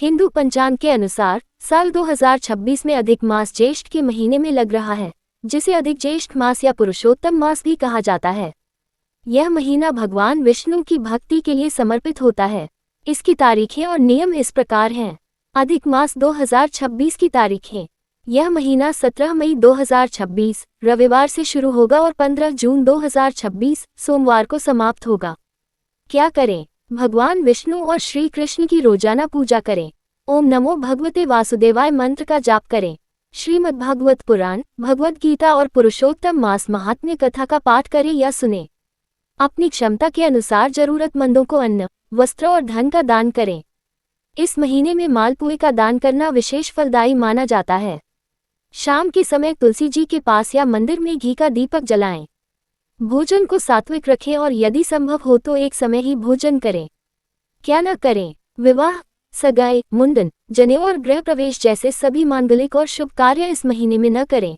हिंदू पंचांग के अनुसार साल 2026 में अधिक मास ज्येष्ठ के महीने में लग रहा है, जिसे अधिक ज्येष्ठ मास या पुरुषोत्तम मास भी कहा जाता है। यह महीना भगवान विष्णु की भक्ति के लिए समर्पित होता है। इसकी तारीखें और नियम इस प्रकार हैं। अधिक मास 2026 की तारीखें। यह महीना 17 मई 2026 रविवार से शुरू होगा और 15 जून 2026 सोमवार को समाप्त होगा। क्या करें? भगवान विष्णु और श्री कृष्ण की रोजाना पूजा करें। ओम नमो भगवते वासुदेवाय मंत्र का जाप करें। श्रीमद् भागवत पुराण, भगवद गीता और पुरुषोत्तम मास महात्म्य कथा का पाठ करें या सुनें। अपनी क्षमता के अनुसार जरूरतमंदों को अन्न, वस्त्र और धन का दान करें। इस महीने में मालपुए का दान करना विशेष फलदायी माना जाता है। शाम के समय तुलसी जी के पास या मंदिर में घी का दीपक जलाएं। भोजन को सात्विक रखें और यदि संभव हो तो एक समय ही भोजन करें। क्या न करें? विवाह, सगाई, मुंडन, जनेऊ और गृह प्रवेश जैसे सभी मांगलिक और शुभ कार्य इस महीने में न करें।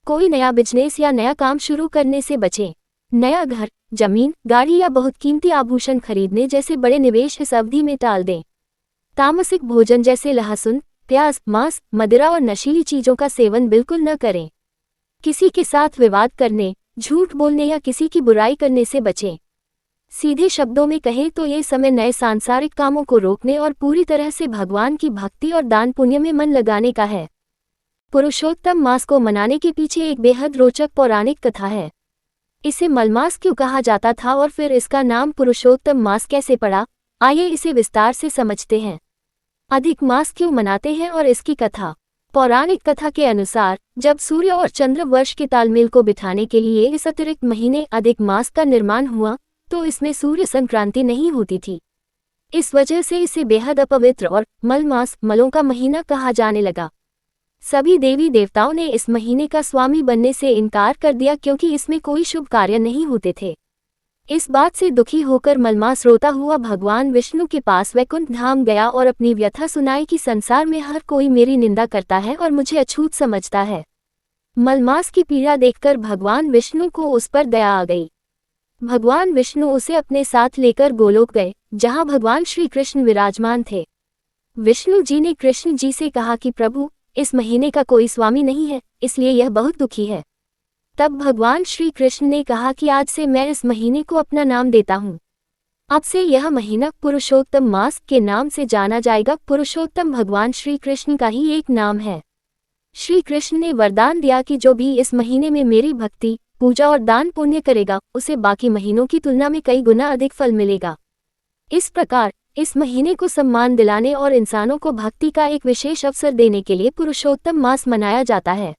कोई नया बिजनेस या नया काम शुरू करने से बचें। नया घर, जमीन, गाड़ी या बहुत कीमती आभूषण खरीदने जैसे बड़े निवेश इस अवधि में टाल दें। तामसिक भोजन जैसे लहसुन, प्याज, मांस, मदिरा और नशीली चीजों का सेवन बिल्कुल न करें। किसी के साथ विवाद करने, झूठ बोलने या किसी की बुराई करने से बचें। सीधे शब्दों में कहें तो ये समय नए सांसारिक कामों को रोकने और पूरी तरह से भगवान की भक्ति और दान पुण्य में मन लगाने का है। पुरुषोत्तम मास को मनाने के पीछे एक बेहद रोचक पौराणिक कथा है। इसे मलमास क्यों कहा जाता था और फिर इसका नाम पुरुषोत्तम मास कैसे पड़ा, आइए इसे विस्तार से समझते हैं। अधिक मास क्यों मनाते हैं और इसकी कथा। पौराणिक कथा के अनुसार जब सूर्य और चंद्र वर्ष के तालमेल को बिठाने के लिए इस अतिरिक्त महीने अधिक मास का निर्माण हुआ तो इसमें सूर्य संक्रांति नहीं होती थी। इस वजह से इसे बेहद अपवित्र और मलमास, मलों का महीना कहा जाने लगा। सभी देवी देवताओं ने इस महीने का स्वामी बनने से इनकार कर दिया क्योंकि इसमें कोई शुभ कार्य नहीं होते थे। इस बात से दुखी होकर मलमास रोता हुआ भगवान विष्णु के पास वैकुंठ धाम गया और अपनी व्यथा सुनाई कि संसार में हर कोई मेरी निंदा करता है और मुझे अछूत समझता है। मलमास की पीड़ा देखकर भगवान विष्णु को उस पर दया आ गई। भगवान विष्णु उसे अपने साथ लेकर गोलोक गए, जहां भगवान श्री कृष्ण विराजमान थे। विष्णु जी ने कृष्ण जी से कहा कि प्रभु, इस महीने का कोई स्वामी नहीं है, इसलिए यह बहुत दुखी है। तब भगवान श्री कृष्ण ने कहा कि आज से मैं इस महीने को अपना नाम देता हूँ। अब से यह महीना पुरुषोत्तम मास के नाम से जाना जाएगा। पुरुषोत्तम भगवान श्री कृष्ण का ही एक नाम है। श्री कृष्ण ने वरदान दिया कि जो भी इस महीने में मेरी भक्ति, पूजा और दान पुण्य करेगा, उसे बाकी महीनों की तुलना में कई गुना अधिक फल मिलेगा। इस प्रकार इस महीने को सम्मान दिलाने और इंसानों को भक्ति का एक विशेष अवसर देने के लिए पुरुषोत्तम मास मनाया जाता है।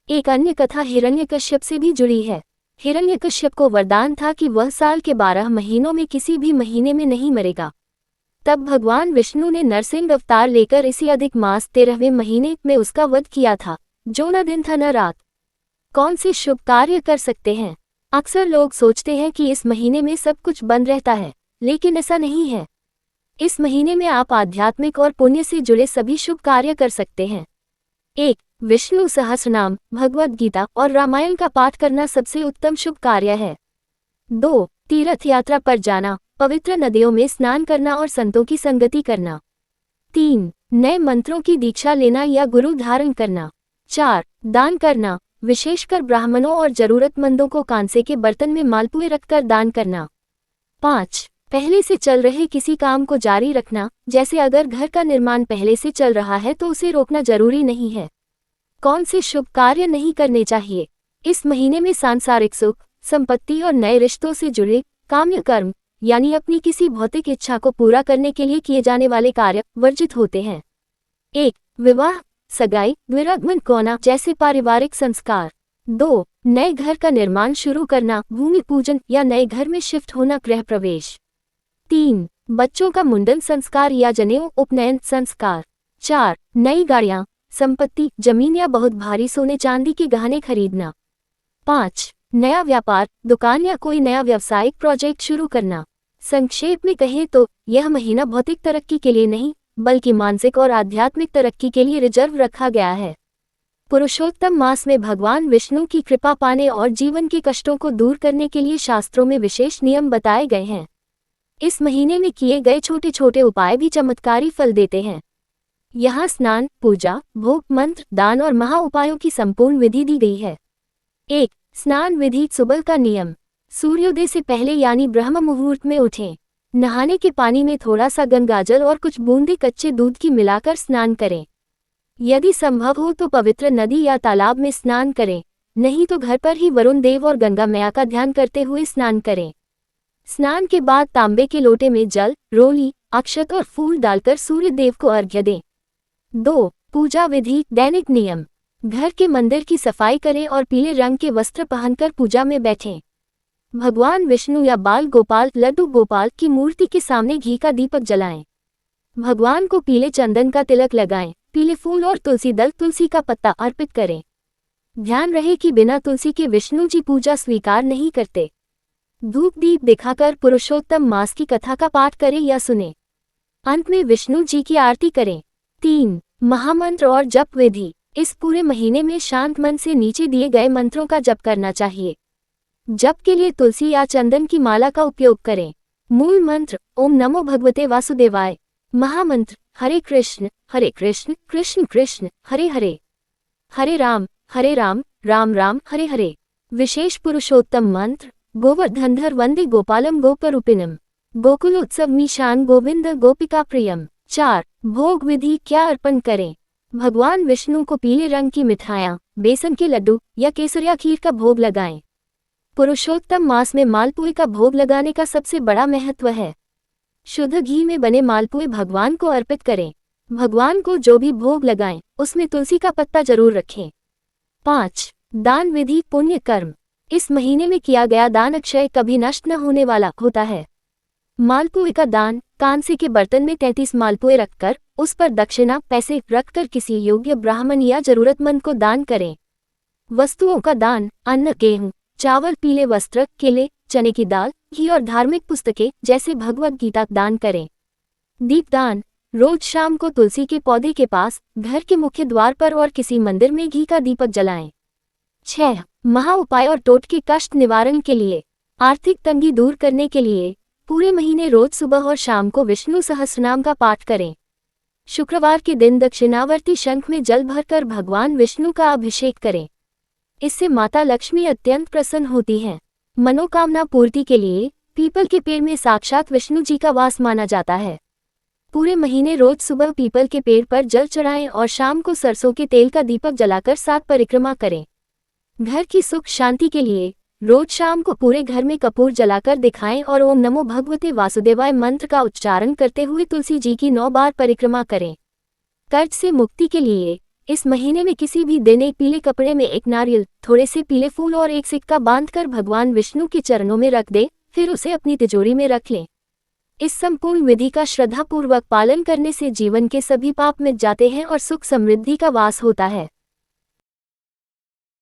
एक अन्य कथा हिरण्यकश्यप से भी जुड़ी है। हिरण्यकश्यप को वरदान था कि वह साल के 12 महीनों में किसी भी महीने में नहीं मरेगा। तब भगवान विष्णु ने नरसिंह अवतार लेकर इसी अधिक मास 13वें महीने में उसका वध किया था, जो न दिन था न रात। कौन से शुभ कार्य कर सकते हैं? अक्सर लोग सोचते हैं कि इस महीने में सब कुछ बंद रहता है, लेकिन ऐसा नहीं है। इस महीने में आप आध्यात्मिक और पुण्य से जुड़े सभी शुभ कार्य कर सकते हैं। 1. विष्णु सहस्रनाम, भगवद गीता और रामायण का पाठ करना सबसे उत्तम शुभ कार्य है। 2. तीर्थ यात्रा पर जाना, पवित्र नदियों में स्नान करना और संतों की संगति करना। 3. नए मंत्रों की दीक्षा लेना या गुरु धारण करना। 4. दान करना, विशेषकर ब्राह्मणों और जरूरतमंदों को कांसे के बर्तन में मालपुए रखकर दान करना। 5. पहले से चल रहे किसी काम को जारी रखना, जैसे अगर घर का निर्माण पहले से चल रहा है तो उसे रोकना जरूरी नहीं है। कौन से शुभ कार्य नहीं करने चाहिए? इस महीने में सांसारिक सुख, संपत्ति और नए रिश्तों से जुड़े काम्य कर्म, यानी अपनी किसी भौतिक इच्छा को पूरा करने के लिए किए जाने वाले कार्य वर्जित होते हैं। 1. विवाह, सगाई, द्विरागमन कोना जैसे पारिवारिक संस्कार। 2. नए घर का निर्माण शुरू करना, भूमि पूजन या नए घर में शिफ्ट होना, गृह प्रवेश। 3. बच्चों का मुंडन संस्कार या जनेऊ, उपनयन संस्कार। 4. नई गाड़ियां, संपत्ति, जमीन या बहुत भारी सोने चांदी के गहने खरीदना। 5. नया व्यापार, दुकान या कोई नया व्यावसायिक प्रोजेक्ट शुरू करना। संक्षेप में कहें तो यह महीना भौतिक तरक्की के लिए नहीं, बल्कि मानसिक और आध्यात्मिक तरक्की के लिए रिजर्व रखा गया है। पुरुषोत्तम मास में भगवान विष्णु की कृपा पाने और जीवन के कष्टों को दूर करने के लिए शास्त्रों में विशेष नियम बताए गए हैं। इस महीने में किए गए छोटे छोटे उपाय भी चमत्कारी फल देते हैं। यहाँ स्नान, पूजा, भोग, मंत्र, दान और महा उपायों की संपूर्ण विधि दी गई है। 1. स्नान विधि। सुबह का नियम। सूर्योदय से पहले यानी ब्रह्म मुहूर्त में उठें। नहाने के पानी में थोड़ा सा गंगाजल और कुछ बूंदे कच्चे दूध की मिलाकर स्नान करें। यदि संभव हो तो पवित्र नदी या तालाब में स्नान करें, नहीं तो घर पर ही वरुण देव और गंगा मैया का ध्यान करते हुए स्नान करें। स्नान के बाद तांबे के लोटे में जल, रोली, अक्षत और फूल डालकर सूर्य देव को अर्घ्य दें। 2. पूजा विधि। दैनिक नियम। घर के मंदिर की सफाई करें और पीले रंग के वस्त्र पहनकर पूजा में बैठें। भगवान विष्णु या बाल गोपाल, लड्डू गोपाल की मूर्ति के सामने घी का दीपक जलाएं। भगवान को पीले चंदन का तिलक लगाएं। पीले फूल और तुलसी दल, तुलसी का पत्ता अर्पित करें। ध्यान रहे कि बिना तुलसी के विष्णु जी पूजा स्वीकार नहीं करते। धूप दीप दिखाकर पुरुषोत्तम मास की कथा का पाठ करें या सुने। अंत में विष्णु जी की आरती करें। 3. महामंत्र और जप विधि। इस पूरे महीने में शांत मन से नीचे दिए गए मंत्रों का जप करना चाहिए। जप के लिए तुलसी या चंदन की माला का उपयोग करें। मूल मंत्र ओम नमो भगवते वासुदेवाय। महामंत्र हरे कृष्ण कृष्ण कृष्ण हरे हरे, हरे राम राम राम हरे हरे। विशेष पुरुषोत्तम मंत्र गोवर्धनधर वंदे गोपालम गोपरूपिणम, गोकुलोत्सव मीशान गोविंद गोपिका प्रियम। 4. भोग विधि। क्या अर्पण करें। भगवान विष्णु को पीले रंग की मिठाइयाँ, बेसन के लड्डू या केसरिया खीर का भोग लगाएं। पुरुषोत्तम मास में मालपुए का भोग लगाने का सबसे बड़ा महत्व है। शुद्ध घी में बने मालपुए भगवान को अर्पित करें। भगवान को जो भी भोग लगाएं, उसमें तुलसी का पत्ता जरूर रखें। 5. दान विधि। पुण्य कर्म। इस महीने में किया गया दान अक्षय, कभी नष्ट न होने वाला होता है। मालपुए का दान। कांसे के बर्तन में 33 मालपुए रखकर उस पर दक्षिणा, पैसे रखकर किसी योग्य ब्राह्मण या जरूरतमंद को दान करें। वस्तुओं का दान। अन्न, गेहूं, चावल, पीले वस्त्र, केले, चने की दाल, घी और धार्मिक पुस्तकें जैसे भगवद गीता दान करें। दीपदान। रोज शाम को तुलसी के पौधे के पास, घर के मुख्य द्वार पर और किसी मंदिर में घी का दीपक जलाएं। 6. महा उपाय और टोटके। कष्ट निवारण के लिए, आर्थिक तंगी दूर करने के लिए पूरे महीने रोज सुबह और शाम को विष्णु सहस्रनाम का पाठ करें। शुक्रवार के दिन दक्षिणावर्ती शंख में जल भरकर भगवान विष्णु का अभिषेक करें। इससे माता लक्ष्मी अत्यंत प्रसन्न होती हैं। मनोकामना पूर्ति के लिए पीपल के पेड़ में साक्षात विष्णु जी का वास माना जाता है। पूरे महीने रोज सुबह पीपल के पेड़ पर जल चढ़ाएं और शाम को सरसों के तेल का दीपक जलाकर 7 परिक्रमा करें। घर की सुख शांति के लिए रोज शाम को पूरे घर में कपूर जलाकर दिखाएं और ओम नमो भगवते वासुदेवाय मंत्र का उच्चारण करते हुए तुलसी जी की 9 बार परिक्रमा करें। कर्ज से मुक्ति के लिए इस महीने में किसी भी दिन एक पीले कपड़े में एक नारियल, थोड़े से पीले फूल और एक सिक्का बांधकर भगवान विष्णु के चरणों में रख दे, फिर उसे अपनी तिजोरी में रख लें। इस संपूर्ण विधि का श्रद्धापूर्वक पालन करने से जीवन के सभी पाप मिट जाते हैं और सुख समृद्धि का वास होता है।